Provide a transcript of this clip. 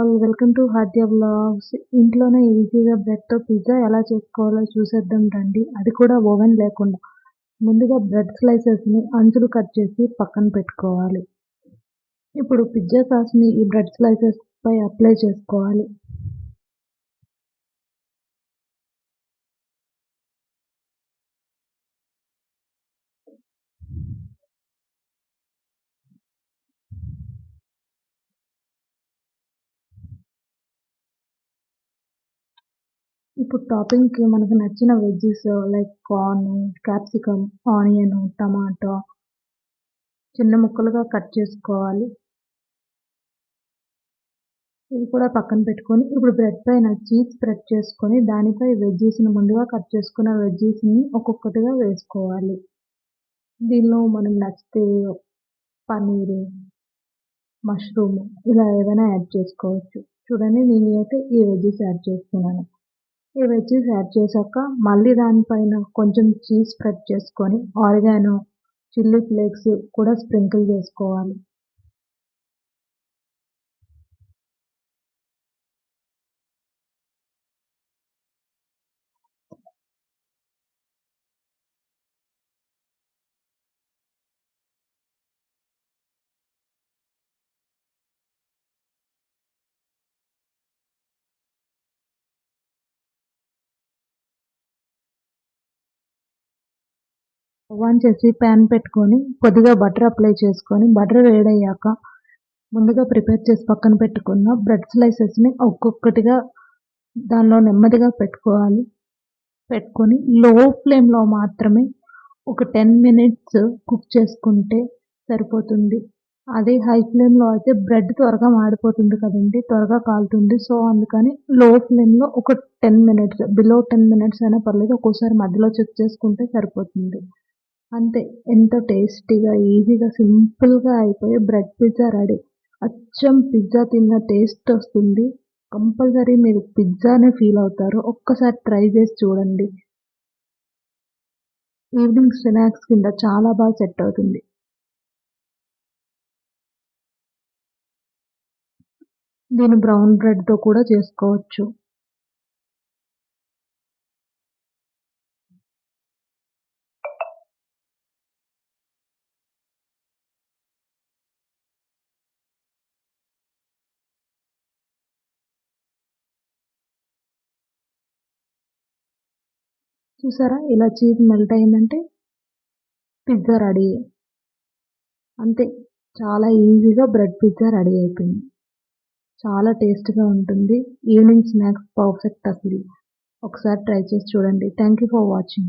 All welcome to Hadya vlogs. ఇంట్లోనే ఈజీగా బ్రెడ్‌తో pizza ఎలా చేసుకోవాలో చూసేద్దాం రండి. అది కూడా ఓవెన్ లేకుండా. ముందుగా బ్రెడ్ స్లైసెస్‌ని అంచులు కట్ చేసి పక్కన పెట్టుకోవాలి. ఇప్పుడు పిజ్జా సాస్‌ని ఈ బ్రెడ్ స్లైసెస్‌పై అప్లై చేసుకోవాలి. ఇప్పుడు టాపింగ్‌కి మనకు నచ్చిన veggies like corn, capsicum, onion, tomato చిన్న ముక్కలుగా కట్ చేసుకోవాలి. ఇవి కూడా పక్కన పెట్టుకొని, ఇప్పుడు బ్రెడ్ పైన చీజ్ స్ప్రెడ్ చేసుకొని, దానిపై వెజ్జీస్‌ని ముందుగా కట్ చేసుకున్న వెజ్జీస్‌ని ఒక్కొక్కటిగా వేసుకోవాలి. దీనిలో మనం నచ్చితే పన్నీరు, మష్రూమ్ ఇలా ఏవైనా యాడ్ చేసుకోవచ్చు. చూడండి నేనైతే ఈ వెజ్జీస్ యాడ్ చేస్తున్నాను. ఈ వెజ్జీస్ యాడ్ చేశాక మళ్ళీ దానిపైన కొంచెం చీజ్ స్ప్రెడ్ చేసుకొని, ఆరిగానో, చిల్లీ ఫ్లేక్స్ కూడా స్ప్రింకిల్ చేసుకోవాలి. స్టవ్ ఆన్ చేసి పాన్ పెట్టుకొని కొద్దిగా బటర్ అప్లై చేసుకొని బటర్ వేడయ్యాక ముందుగా ప్రిపేర్ చేసి పక్కన పెట్టుకున్న బ్రెడ్ స్లైసెస్‌ని ఒక్కొక్కటిగా దానిలో నెమ్మదిగా పెట్టుకొని లో ఫ్లేమ్‌లో మాత్రమే ఒక 10 మినిట్స్ కుక్ చేసుకుంటే సరిపోతుంది. అదే హై ఫ్లేమ్‌లో అయితే బ్రెడ్ త్వరగా మాడిపోతుంది కదండీ! త్వరగా కాలుతుంది. సో, అందుకని లో ఫ్లేమ్‌లో ఒక 10 మినిట్స్ బిలో 10 మినిట్స్ అయినా పర్లేదు. ఒక్కోసారి మధ్యలో చెక్ చేసుకుంటే సరిపోతుంది. అంతే. ఎంతో టేస్టీగా, ఈజీగా, సింపుల్‌గా అయిపోయే బ్రెడ్ పిజ్జా రెడీ. అచ్చం పిజ్జా తిన్న టేస్ట్ వస్తుంది. కంపల్సరీ మీరు పిజ్జానే ఫీల్ అవుతారు. ఒక్కసారి ట్రై చేసి చూడండి. ఈవినింగ్ స్నాక్స్ కింద చాలా బాగా సెట్ అవుతుంది. దీన్ని బ్రౌన్ బ్రెడ్‌తో కూడా చేసుకోవచ్చు. చూసారా ఇలా చీజ్ మెల్ట్ అయిందంటే పిజ్జా రెడీ. అంతే. చాలా ఈజీగా బ్రెడ్ పిజ్జా రెడీ అయిపోయింది. చాలా టేస్ట్‌గా ఉంటుంది. ఈవినింగ్ స్నాక్స్ పర్ఫెక్ట్ అసలు. ఒకసారి ట్రై చేసి చూడండి. Thank you for watching.